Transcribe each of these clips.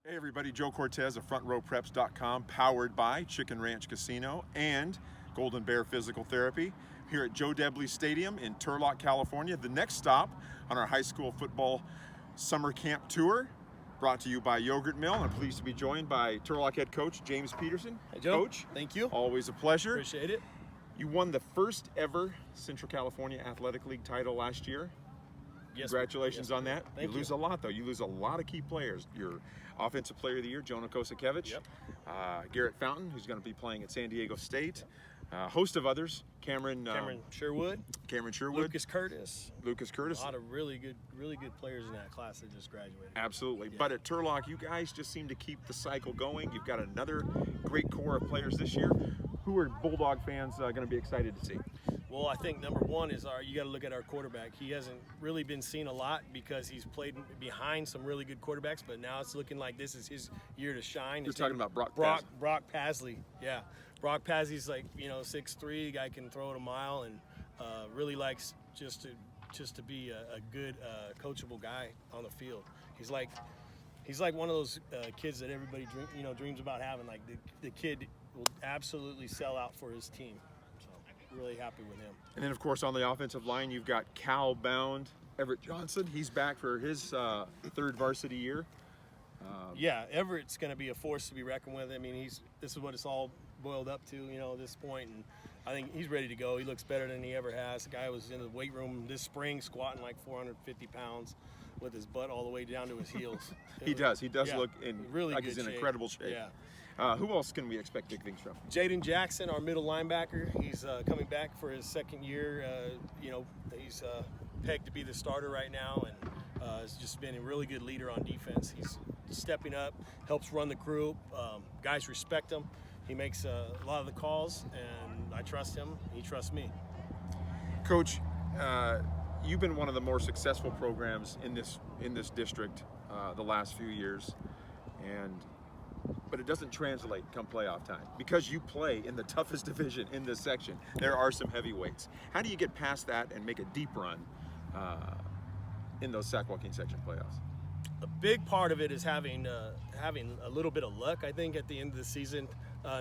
Hey everybody, Joe Cortez of FrontRowPreps.com, powered by Chicken Ranch Casino and Golden Bear Physical Therapy here at Joe Debley Stadium in Turlock, California. The next stop on our high school football summer camp tour, brought to you by Yogurt Mill. I'm pleased to be joined by Turlock head coach James Peterson. Hey Joe. Coach, thank you. Always a pleasure. Appreciate it. You won the first ever Central California Athletic League title last year. Yes, Congratulations on that. Thank you. Lose a lot, though. You lose a lot of key players. Your Offensive Player of the Year, Jonah Kosakevich. Yep. Garrett Fountain, who's going to be playing at San Diego State. A host of others. Cameron Sherwood. Lucas Curtis. A lot of really good players in that class that just graduated. Absolutely. Yeah. But at Turlock, you guys just seem to keep the cycle going. You've got another great core of players this year. Who are Bulldog fans going to be excited to see? Well, I think number one is you got to look at our quarterback. He hasn't really been seen a lot because he's played behind some really good quarterbacks, but now it's looking like this is his year to shine. You're talking about Brock Pasley. Yeah. Brock Pasley's like, 6'3", the guy can throw it a mile and really likes just to be a good coachable guy on the field. He's like one of those kids that everybody dreams about having. Like the kid will absolutely sell out for his team. Really happy with him. And then, of course, on the offensive line, you've got Cal-bound Everett Johnson. He's back for his third varsity year. Yeah, Everett's going to be a force to be reckoned with. I mean, this is what it's all boiled up to, at this point, and I think he's ready to go. He looks better than he ever has. The guy was in the weight room this spring squatting like 450 pounds with his butt all the way down to his heels. He does look really like good he's in shape. incredible shape. Yeah. Who else can we expect big things from? Jaden Jackson, our middle linebacker, he's coming back for his second year. He's pegged to be the starter right now, and has just been a really good leader on defense. He's stepping up, helps run the group. Guys respect him. He makes a lot of the calls, and I trust him. He trusts me. Coach, you've been one of the more successful programs in this district the last few years, but it doesn't translate come playoff time because you play in the toughest division in this section. There are some heavyweights. How do you get past that and make a deep run in those Sac Joaquin section playoffs? A big part of it is having a little bit of luck, I think, at the end of the season.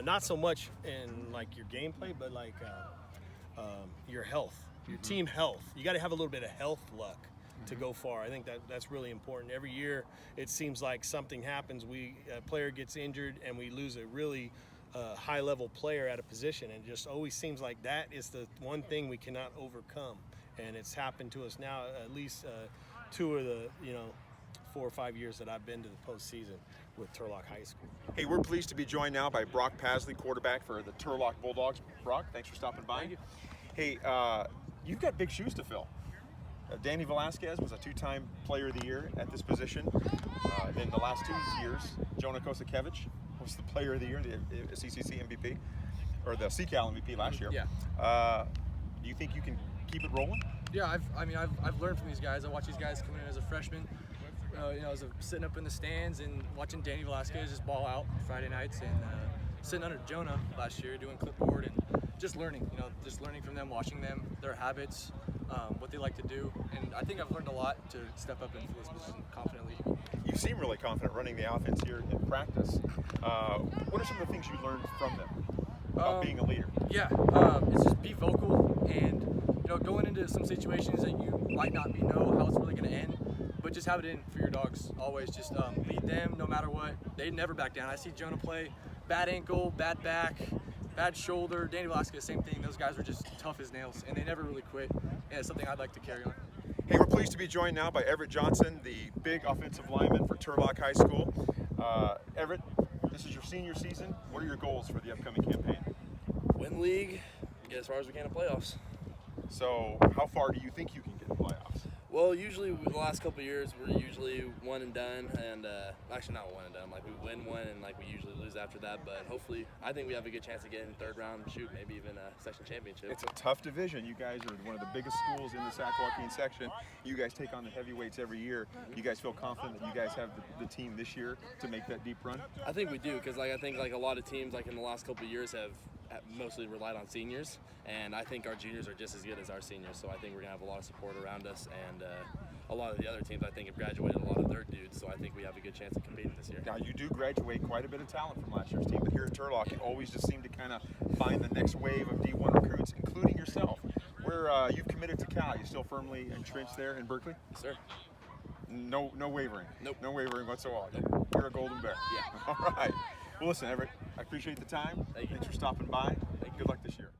Not so much in like your gameplay, but like your health, your team health. You got to have a little bit of health luck to go far. I think that's really important. Every year it seems like something happens. A player gets injured and we lose a really high-level player at a position, and it just always seems like that is the one thing we cannot overcome. And it's happened to us now at least two of the 4 or 5 years that I've been to the postseason with Turlock High School. Hey, we're pleased to be joined now by Brock Pasley, quarterback for the Turlock Bulldogs. Brock, thanks for stopping by. Thank you. Hey, you've got big shoes to fill. Danny Velasquez was a 2-time Player of the Year at this position. In the last 2 years, Jonah Kosakevich was the Player of the Year, the CCC MVP, or the CCAL MVP last year. Yeah. Do you think you can keep it rolling? Yeah, I've learned from these guys. I watched these guys come in as a freshman. As sitting up in the stands and watching Danny Velasquez just ball out Friday nights, and sitting under Jonah last year doing clipboard and just learning. Just learning from them, watching them, their habits, what they like to do, and I think I've learned a lot to step up into this position confidently. You seem really confident running the offense here in practice. What are some of the things you learned from them about being a leader? Yeah, it's just be vocal and going into some situations that you might not know how it's really going to end, but just have it in for your dogs. Always just lead them no matter what. They never back down. I see Jonah play bad ankle, bad back, bad shoulder. Danny Velasquez, same thing. Those guys are just tough as nails, and they never really quit. And it's something I'd like to carry on. Hey, we're pleased to be joined now by Everett Johnson, the big offensive lineman for Turlock High School. Everett, this is your senior season. What are your goals for the upcoming campaign? Win league, get as far as we can in playoffs. So how far do you think you can get in playoffs? Well, usually the last couple of years we're usually one and done, and actually not one and done. Like we win one and like we usually lose after that. But hopefully, I think we have a good chance to get in the third round, shoot maybe even a section championship. It's a tough division. You guys are one of the biggest schools in the Sac Joaquin section. You guys take on the heavyweights every year. You guys feel confident that you guys have the team this year to make that deep run? I think we do, because I think a lot of teams in the last couple of years have mostly relied on seniors, and I think our juniors are just as good as our seniors. So I think we're gonna have a lot of support around us, and a lot of the other teams I think have graduated a lot of their dudes. So I think we have a good chance of competing this year. Now you do graduate quite a bit of talent from last year's team, but here at Turlock, you always just seem to kind of find the next wave of D1 recruits, including yourself. Where you've committed to Cal, you still firmly entrenched there in Berkeley? Yes, sir. No wavering. Nope. No wavering whatsoever. You're a Golden Bear. Yeah. All right. Well, listen, Everett, I appreciate the time. Thank you. Thanks for stopping by. Good luck this year.